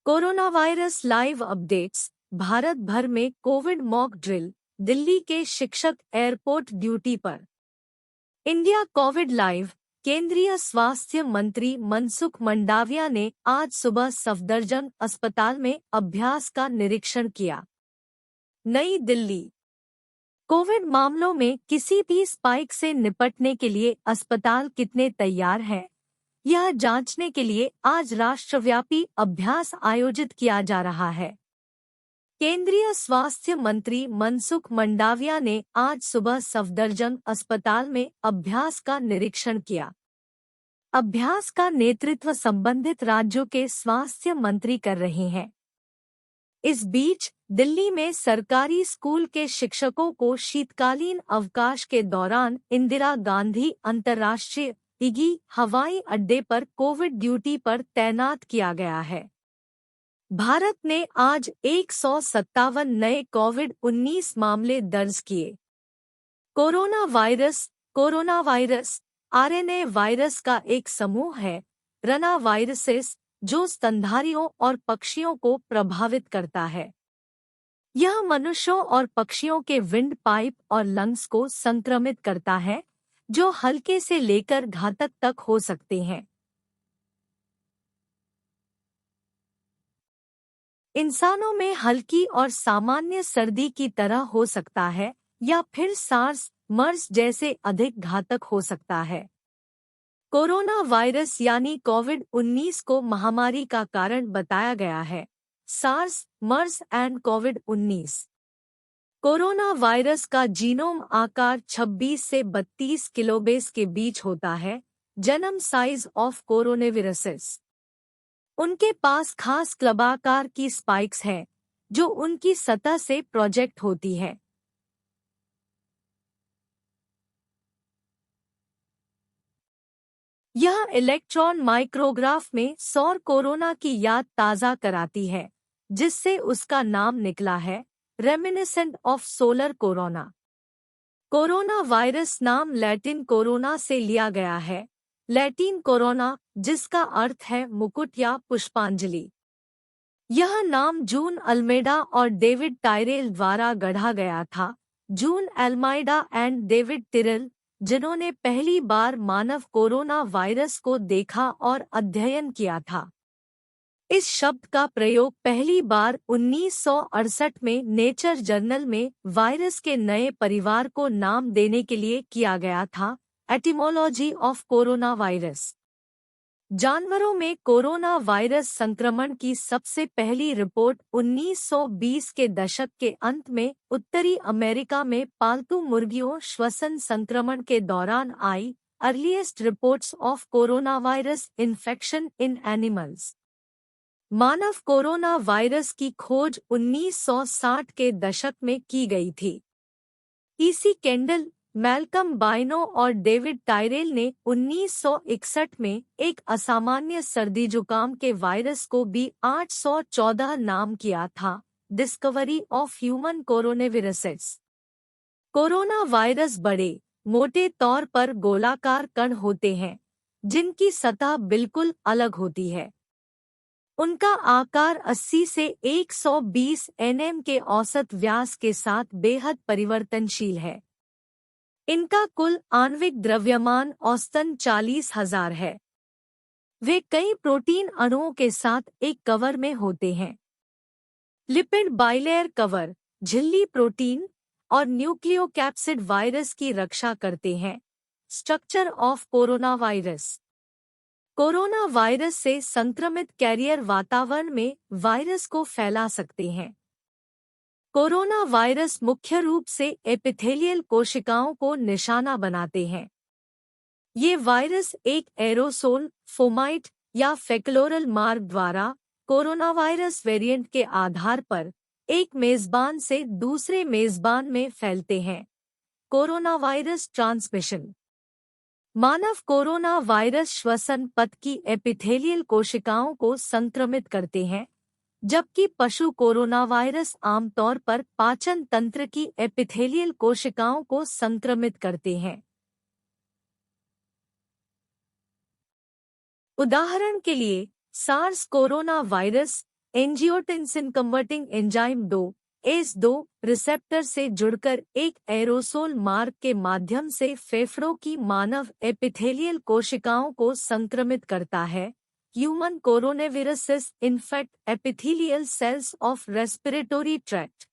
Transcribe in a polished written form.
Corona virus live updates. Bharat भर में Covid mock drill. Delhi के शिक्षक एयरपोर्ट ड्यूटी पर। India Covid live. केंद्रीय स्वास्थ्य मंत्री मनसुख मंडाविया ने आज सुबह सफदरजंग अस्पताल में अभ्यास का निरीक्षण किया। नई दिल्ली। कोविड मामलों में किसी भी स्पाइक से निपटने के लिए अस्पताल कितने तैयार हैं, यह जांचने के लिए आज राष्ट्रव्यापी अभ्यास आयोजित किया जा रहा है। केंद्रीय स्वास्थ्य मंत्री मनसुख मंडाविया ने आज सुबह सफदरजंग अस्पताल में अभ्यास का निरीक्षण किया। अभ्यास का नेतृत्व संबंधित राज्यों के स्वास्थ्य मंत्री कर रहे हैं। इस बीच दिल्ली में सरकारी स्कूल के शिक्षकों को शीतकालीन अवकाश के दौरान इंदिरा गांधी अंतर्राष्ट्रीय इगी हवाई अड्डे पर कोविड ड्यूटी पर तैनात किया गया है। भारत ने आज 157 नए कोविड-19 मामले दर्ज किए। कोरोना वायरस आरएनए वायरस का एक समूह है, रना वायरसेस, जो स्तनधारियों और पक्षियों को प्रभावित करता है। यह मनुष्यों और पक्षियों के विंड पाइप और लंग्स को संक्रमित करता है, जो हल्के से लेकर घातक तक हो सकते हैं। इंसानों में हल्की और सामान्य सर्दी की तरह हो सकता है या फिर सार्स मर्स जैसे अधिक घातक हो सकता है। कोरोना वायरस यानी कोविड-19 को महामारी का कारण बताया गया है। सार्स, मर्स एंड कोविड-19। कोरोना वायरस का जीनोम आकार 26 से 32 किलोबेस के बीच होता है। जन्म साइज ऑफ कोरोनावायरसेस। उनके पास खास क्लबाकार की स्पाइक्स हैं, जो उनकी सतह से प्रोजेक्ट होती है। यह इलेक्ट्रॉन माइक्रोग्राफ में सौर कोरोना की याद ताज़ा कराती है, जिससे उसका नाम निकला है reminiscent of solar corona. Corona virus नाम लैटिन कोरोना से लिया गया है। लैटिन कोरोना, जिसका अर्थ है मुकुट या पुष्पांजलि। यह नाम जून अल्मेडा और डेविड टायरेल द्वारा गढ़ा गया था। जून अल्मेडा एंड डेविड टिरेल, जिन्होंने पहली बार मानव कोरोना वायरस को देखा और अध्ययन किया था। इस शब्द का प्रयोग पहली बार 1968 में नेचर जर्नल में वायरस के नए परिवार को नाम देने के लिए किया गया था। Etymology of corona virus. जानवरों में कोरोना वायरस संक्रमण की सबसे पहली रिपोर्ट 1920 के दशक के अंत में उत्तरी अमेरिका में पालतू मुर्गियों श्वसन संक्रमण के दौरान आई। Earliest reports of corona virus infection in animals. मानव कोरोना वायरस की खोज 1960 के दशक में की गई थी। ईसी केंडल, मैल्कम बाइनो और डेविड टायरेल ने 1961 में एक असामान्य सर्दी जुकाम के वायरस को B814 नाम किया था। Discovery of human coronaviruses. Corona virus बड़े, मोटे तौर पर गोलाकार कण होते हैं, जिनकी सतह बिल्कुल अलग होती है। उनका आकार 80 से 120 nm के औसत व्यास के साथ बेहद परिवर्तनशील है। इनका कुल आणविक द्रव्यमान औसतन 40,000 है। वे कई प्रोटीन अणुओं के साथ एक कवर में होते हैं। लिपिड बाइलेयर कवर, झिल्ली प्रोटीन और न्यूक्लियोकैप्सिड वायरस की रक्षा करते हैं। Structure of corona virus. Corona virus से संक्रमित कैरियर वातावरण में वायरस को फैला सकते हैं। कोरोना वायरस मुख्य रूप से एपिथेलियल कोशिकाओं को निशाना बनाते हैं। ये वायरस एक एरोसोल, फोमाइट या फेकलोरल मार्ग द्वारा कोरोना वायरस वेरिएंट के आधार पर एक मेजबान से दूसरे मेजबान में फैलते हैं। Corona virus transmission. मानव कोरोना वायरस श्वसन पथ की एपिथेलियल कोशिकाओं को संक्रमित करते हैं, जबकि पशु कोरोना वायरस आमतौर पर पाचन तंत्र की एपिथेलियल कोशिकाओं को संक्रमित करते हैं। उदाहरण के लिए SARS corona virus angiotensin converting enzyme 2 ACE2 receptor से जुड़कर एक एरोसोल मार्ग के माध्यम से फेफड़ों की मानव एपिथेलियल कोशिकाओं को संक्रमित करता है। Human coronavirus infect epithelial cells of respiratory tract.